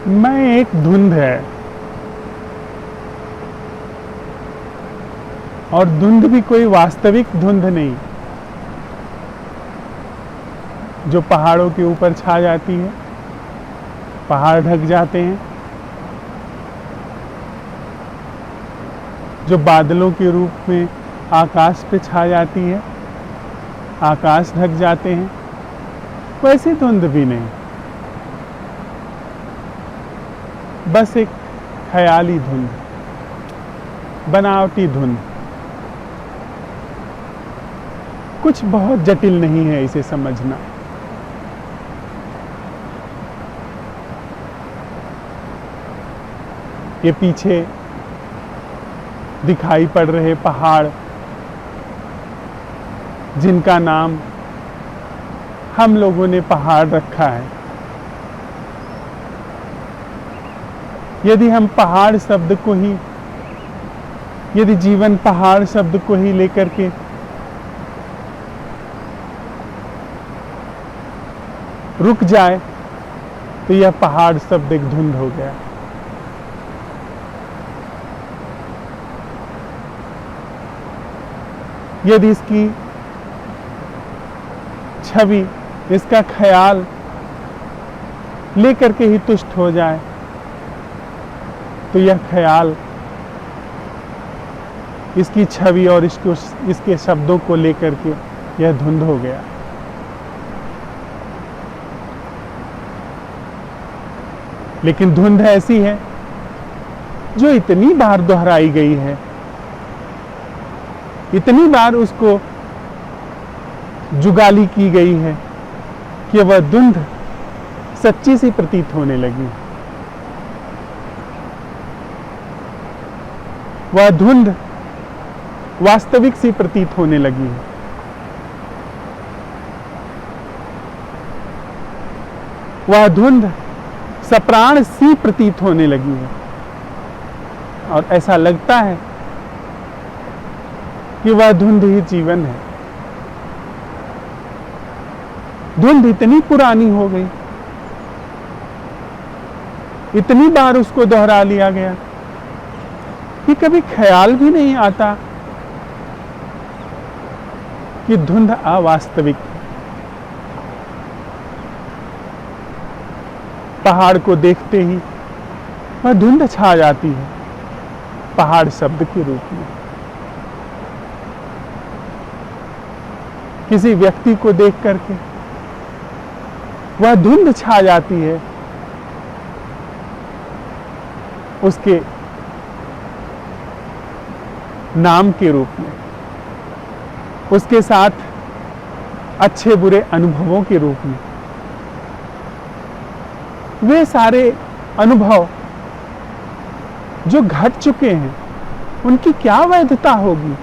मैं एक धुंध है, और धुंध भी कोई वास्तविक धुंध नहीं जो पहाड़ों के ऊपर छा जाती है, पहाड़ ढक जाते हैं, जो बादलों के रूप में आकाश पे छा जाती है, आकाश ढक जाते हैं, वैसी धुंध भी नहीं, बस एक ख्याली धुंध, बनावटी धुंध। कुछ बहुत जटिल नहीं है इसे समझना। ये पीछे दिखाई पड़ रहे पहाड़, जिनका नाम हम लोगों ने पहाड़ रखा है, यदि हम पहाड़ शब्द को ही, यदि जीवन पहाड़ शब्द को ही लेकर के रुक जाए तो यह पहाड़ शब्द एक धुंध हो गया। यदि इसकी छवि, इसका ख्याल लेकर के ही तुष्ट हो जाए तो यह ख्याल, इसकी छवि और इसके शब्दों को लेकर के यह धुंध हो गया। लेकिन धुंध ऐसी है जो इतनी बार दोहराई गई है, इतनी बार उसको जुगाली की गई है कि वह धुंध सच्ची सी प्रतीत होने लगी। वह धुंध वास्तविक सी प्रतीत होने लगी है। वह धुंध सप्राण सी प्रतीत होने लगी है, और ऐसा लगता है कि वह धुंध ही जीवन है। धुंध इतनी पुरानी हो गई, इतनी बार उसको दोहरा लिया गया कि कभी ख्याल भी नहीं आता कि धुंध अवास्तविक है। पहाड़ को देखते ही वह धुंध छा जाती है, पहाड़ शब्द के रूप में। किसी व्यक्ति को देख करके वह धुंध छा जाती है, उसके नाम के रूप में, उसके साथ अच्छे बुरे अनुभवों के रूप में। वे सारे अनुभव जो घट चुके हैं, उनकी क्या वैधता होगी?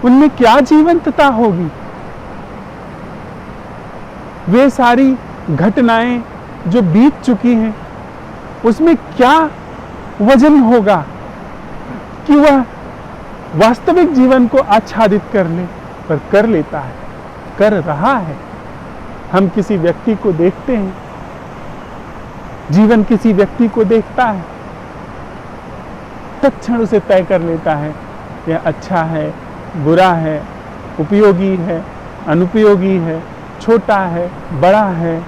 उनमें क्या जीवंतता होगी? वे सारी घटनाएं जो बीत चुकी हैं, उसमें क्या वजन होगा कि वह वास्तविक जीवन को आच्छादित कर ले? पर कर लेता है, कर रहा है। हम किसी व्यक्ति को देखते हैं, जीवन किसी व्यक्ति को देखता है, तत्क्षण उसे तय कर लेता है, यह अच्छा है, बुरा है, उपयोगी है, अनुपयोगी है, छोटा है, बड़ा है,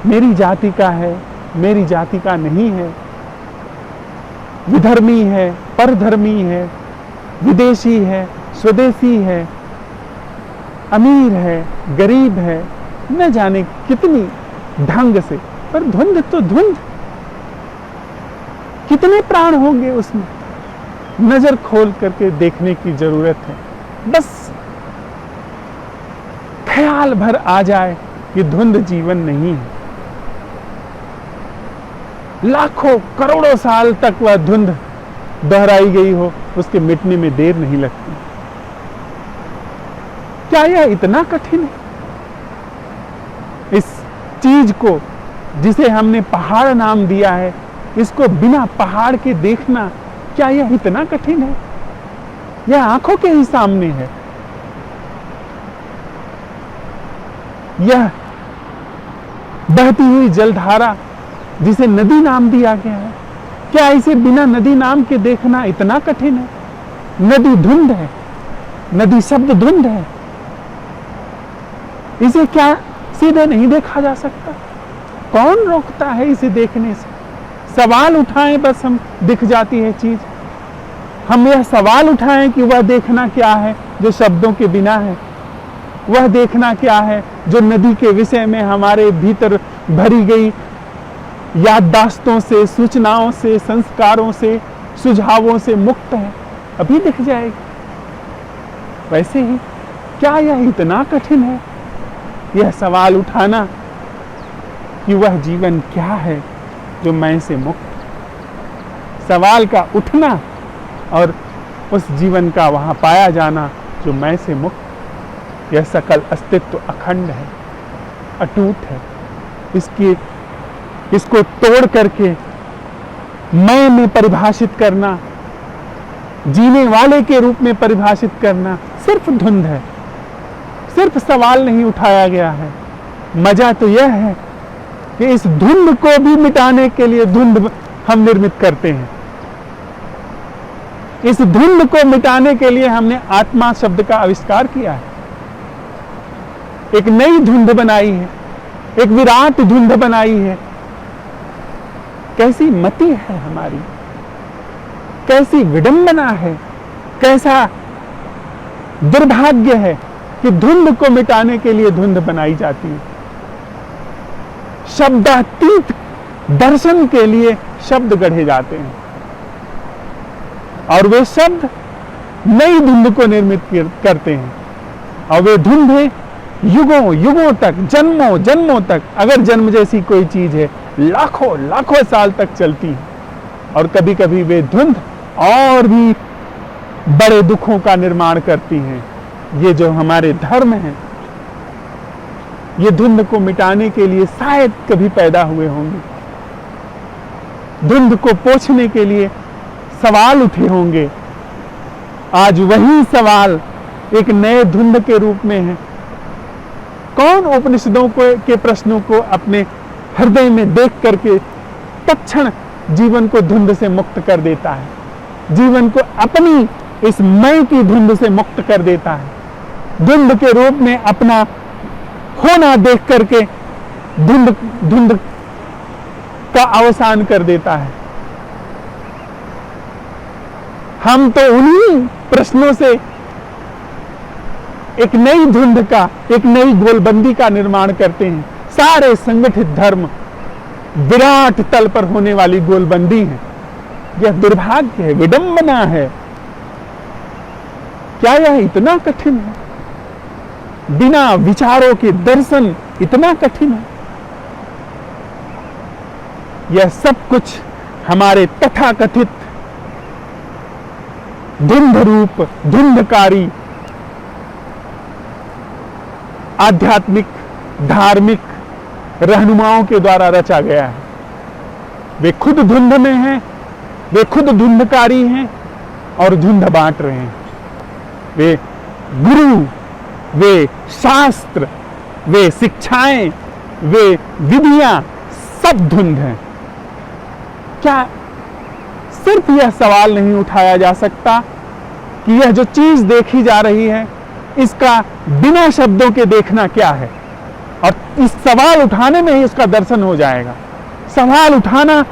मेरी जाति का है, मेरी जाति का नहीं है, विधर्मी है, परधर्मी है, विदेशी है, स्वदेशी है, अमीर है, गरीब है, न जाने कितनी ढंग से। पर धुंध तो धुंध, कितने प्राण होंगे उसमें? नजर खोल करके देखने की जरूरत है। बस ख्याल भर आ जाए कि धुंध जीवन नहीं है। लाखों करोड़ों साल तक वह धुंध दोहराई गई हो, उसके मिटने में देर नहीं लगती। क्या यह इतना कठिन है? इस चीज को जिसे हमने पहाड़ नाम दिया है, इसको बिना पहाड़ के देखना, क्या यह इतना कठिन है? यह आंखों के ही सामने है। यह बहती हुई जलधारा जिसे नदी नाम दिया गया है, क्या इसे बिना नदी नाम के देखना इतना कठिन है? नदी धुंध है, नदी शब्द धुंध है, इसे क्या सीधे नहीं देखा जा सकता? कौन रोकता है इसे देखने से? सवाल उठाएं बस हम, दिख जाती है चीज। हम यह सवाल उठाएं कि वह देखना क्या है जो शब्दों के बिना है, वह देखना क्या है जो नदी के विषय में हमारे भीतर भरी गई याददाश्तों से, सूचनाओं से, संस्कारों से, सुझावों से मुक्त है, अभी दिख जाएगी। वैसे ही क्या यह इतना कठिन है यह सवाल उठाना कि वह जीवन क्या है जो मैं से मुक्त? सवाल का उठना और उस जीवन का वहां पाया जाना जो मैं से मुक्त, यह सकल अस्तित्व अखंड है, अटूट है। इसको तोड़ करके मैं में परिभाषित करना, जीने वाले के रूप में परिभाषित करना सिर्फ धुंध है, सिर्फ सवाल नहीं उठाया गया है। मजा तो यह है कि इस धुंध को भी मिटाने के लिए धुंध हम निर्मित करते हैं। इस धुंध को मिटाने के लिए हमने आत्मा शब्द का आविष्कार किया है, एक नई धुंध बनाई है, एक विराट धुंध बनाई है। कैसी मति है हमारी, कैसी विडंबना है, कैसा दुर्भाग्य है कि धुंध को मिटाने के लिए धुंध बनाई जाती है। शब्दातीत दर्शन के लिए शब्द गढ़े जाते हैं और वे शब्द नई धुंध को निर्मित करते हैं और वे धुंधें युगों युगों तक, जन्मों जन्मों तक, अगर जन्म जैसी कोई चीज है, लाखों लाखों साल तक चलती है। और कभी कभी वे धुंध और भी बड़े दुखों का निर्माण करती हैं। ये जो हमारे धर्म हैं, ये धुंध को मिटाने के लिए शायद कभी पैदा हुए होंगे, धुंध को पोंछने के लिए सवाल उठे होंगे। आज वही सवाल एक नए धुंध के रूप में है। कौन उपनिषदों के प्रश्नों को अपने हृदय में देख करके तत्क्षण जीवन को धुंध से मुक्त कर देता है, जीवन को अपनी इस मैं की धुंध से मुक्त कर देता है, धुंध के रूप में अपना होना देख करके धुंध का अवसान कर देता है। हम तो उन्हीं प्रश्नों से एक नई धुंध का, एक नई गोलबंदी का निर्माण करते हैं। सारे संगठित धर्म विराट तल पर होने वाली गोलबंदी है। यह दुर्भाग्य है, विडंबना है। क्या यह इतना कठिन है? बिना विचारों के दर्शन इतना कठिन है? यह सब कुछ हमारे तथाकथित धुंध रूप, धुंधकारी, आध्यात्मिक, धार्मिक रहनुमाओं के द्वारा रचा गया है। वे खुद धुंध में हैं, वे खुद धुंधकारी हैं और धुंध बांट रहे हैं। वे गुरु, वे शास्त्र, वे शिक्षाएं, वे विधियां सब धुंध हैं। क्या सिर्फ यह सवाल नहीं उठाया जा सकता कि यह जो चीज देखी जा रही है, इसका बिना शब्दों के देखना क्या है? और इस सवाल उठाने में ही उसका दर्शन हो जाएगा। सवाल उठाना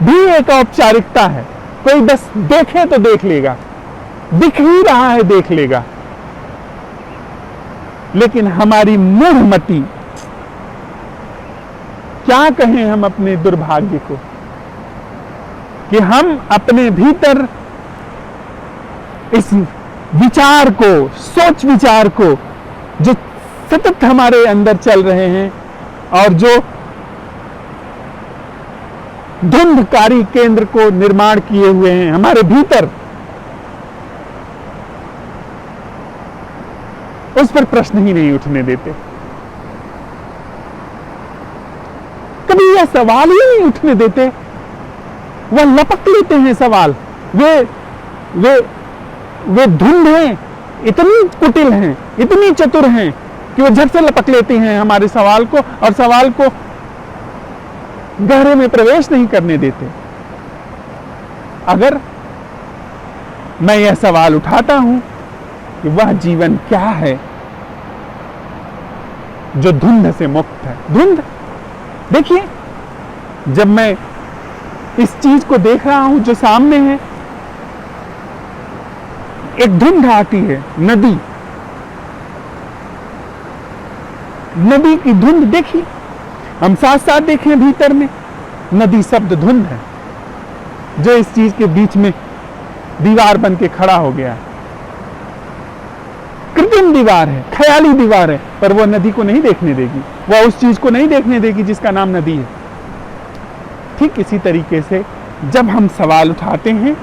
भी एक औपचारिकता है। कोई बस देखे तो देख लेगा, दिख ही रहा है देख लेगा। लेकिन हमारी मूढ़मति, क्या कहें हम अपने दुर्भाग्य को, कि हम अपने भीतर इस विचार को, सोच विचार को, जो सतत हमारे अंदर चल रहे हैं और जो धुंधकारी केंद्र को निर्माण किए हुए हैं हमारे भीतर, उस पर प्रश्न ही नहीं उठने देते। कभी यह सवाल ही नहीं उठने देते। वह लपक लेते हैं सवाल। वे धुंध हैं, इतनी कुटिल हैं, इतनी चतुर हैं कि वो झट से लपक लेते हैं हमारे सवाल को और सवाल को गहरे में प्रवेश नहीं करने देते। अगर मैं यह सवाल उठाता हूं कि वह जीवन क्या है जो धुंध से मुक्त है। धुंध, देखिए, जब मैं इस चीज को देख रहा हूं जो सामने है, एक धुंध आती है, नदी, नदी की धुंध देखिए, हम साथ साथ देखें भीतर में, नदी शब्द धुंध है जो इस चीज के बीच में दीवार बन के खड़ा हो गया है। कृत्रिम दीवार है, ख्याली दीवार है, पर वह नदी को नहीं देखने देगी, वह उस चीज को नहीं देखने देगी जिसका नाम नदी है। ठीक इसी तरीके से जब हम सवाल उठाते हैं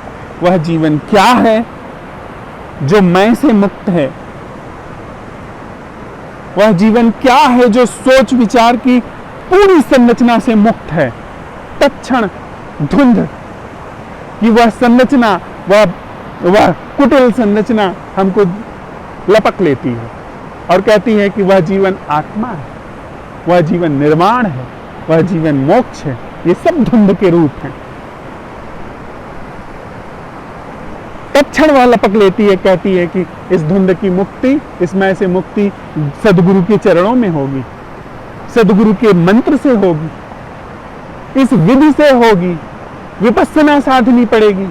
वह जीवन क्या है जो मैं से मुक्त है, वह जीवन क्या है जो सोच विचार की पूरी संरचना से मुक्त है, तत्क्षण धुंध कि वह संरचना, वह कुटिल संरचना हमको लपक लेती है और कहती है कि वह जीवन आत्मा है, वह जीवन निर्वाण है, वह जीवन मोक्ष है। ये सब धुंध के रूप हैं। तत्क्षण वह लपक लेती है, कहती है कि इस धुंध की मुक्ति, इसमें से मुक्ति सदगुरु के चरणों में होगी, सदगुरु के मंत्र से होगी, इस विधि से होगी, विपस्सना साधनी पड़ेगी,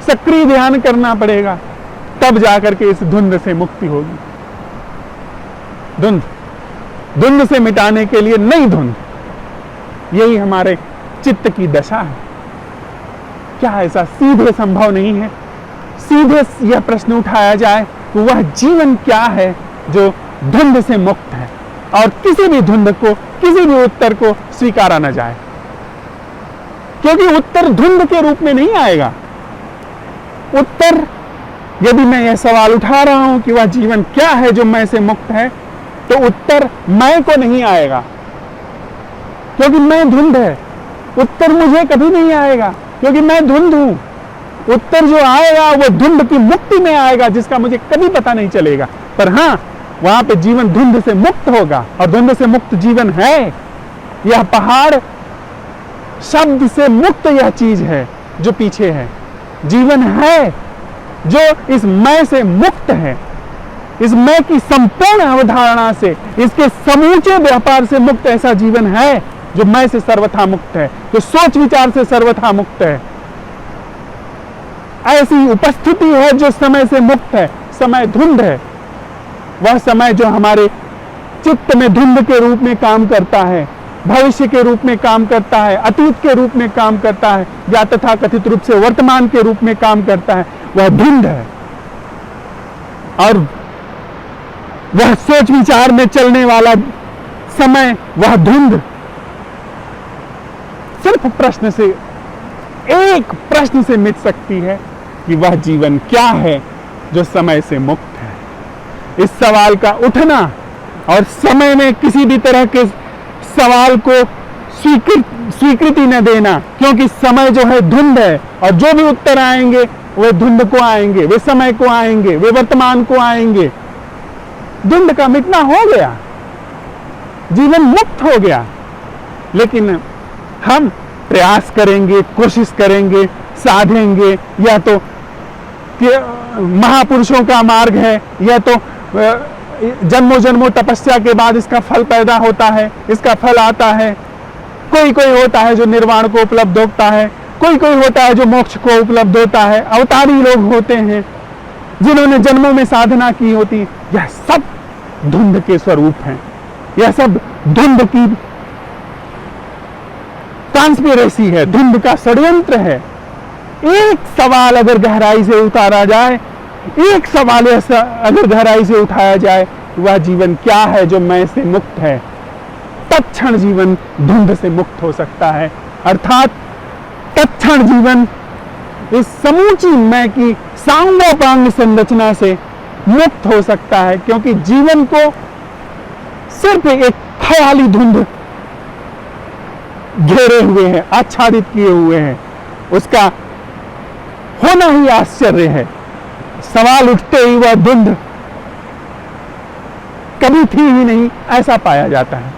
सक्रिय ध्यान करना पड़ेगा, तब जाकर के इस धुंध से मुक्ति होगी। धुंध, धुंध से मिटाने के लिए नई धुंध, यही हमारे चित्त की दशा है। क्या ऐसा सीधे संभव नहीं है? सीधे यह प्रश्न उठाया जाए कि वह जीवन क्या है जो धुंध से मुक्त है, और किसी भी धुंध को, किसी भी उत्तर को स्वीकारा न जाए, क्योंकि उत्तर धुंध के रूप में नहीं आएगा। उत्तर, यदि मैं यह सवाल उठा रहा हूं कि वह जीवन क्या है जो मैं से मुक्त है, तो उत्तर मैं को नहीं आएगा, क्योंकि मैं धुंध है। उत्तर मुझे कभी नहीं आएगा, क्योंकि मैं धुंध हूं। उत्तर जो आएगा वो धुंध की मुक्ति में आएगा, जिसका मुझे कभी पता नहीं चलेगा। पर हां, वहां पे जीवन धुंध से मुक्त होगा, और धुंध से मुक्त जीवन है। यह पहाड़ शब्द से मुक्त यह चीज है जो पीछे है। जीवन है जो इस मैं से मुक्त है, इस मैं की संपूर्ण अवधारणा से, इसके समूचे व्यापार से मुक्त ऐसा जीवन है जो मैं से सर्वथा मुक्त है, जो सोच विचार से सर्वथा मुक्त है। ऐसी उपस्थिति है जो समय से मुक्त है। समय धुंध है, वह समय जो हमारे चित्त में धुंध के रूप में काम करता है, भविष्य के रूप में काम करता है, अतीत के रूप में काम करता है, या तथाकथित रूप से वर्तमान के रूप में काम करता है, वह धुंध है। और वह सोच विचार में चलने वाला समय, वह धुंध सिर्फ प्रश्न से, एक प्रश्न से मिट सकती है कि वह जीवन क्या है जो समय से मुक्त है। इस सवाल का उठना और समय में किसी भी तरह के सवाल को स्वीकृति न देना, क्योंकि समय जो है धुंध है, और जो भी उत्तर आएंगे वे धुंध को आएंगे, वे समय को आएंगे, वे वर्तमान को आएंगे। धुंध का मिटना हो गया, जीवन मुक्त हो गया। लेकिन हम प्रयास करेंगे, कोशिश करेंगे, साधेंगे, या तो महापुरुषों का मार्ग है, या तो जन्मों जन्मों तपस्या के बाद इसका फल पैदा होता है, इसका फल आता है। कोई कोई होता है जो निर्वाण को उपलब्ध होता है, कोई कोई होता है जो मोक्ष को उपलब्ध होता है। अवतारी लोग होते हैं जिन्होंने जन्मों में साधना की होती। यह सब धुंध के स्वरूप हैं, यह सब धुंध की कॉन्स्पिरेसी है, धुंध का षड्यंत्र है। एक सवाल अगर गहराई से उतारा जाए, एक सवाल ऐसा अगर गहराई से उठाया जाए, वह जीवन क्या है जो मैं से मुक्त है, तत्क्षण जीवन धुंध से मुक्त हो सकता है। अर्थात तत्क्षण जीवन इस समूची मैं की सांगोपांग संरचना से मुक्त हो सकता है, क्योंकि जीवन को सिर्फ एक ख्याली धुंध घेरे हुए हैं, आच्छादित किए हुए हैं। उसका होना ही आश्चर्य है। सवाल उठते ही वह धुंध कभी थी ही नहीं, ऐसा पाया जाता है।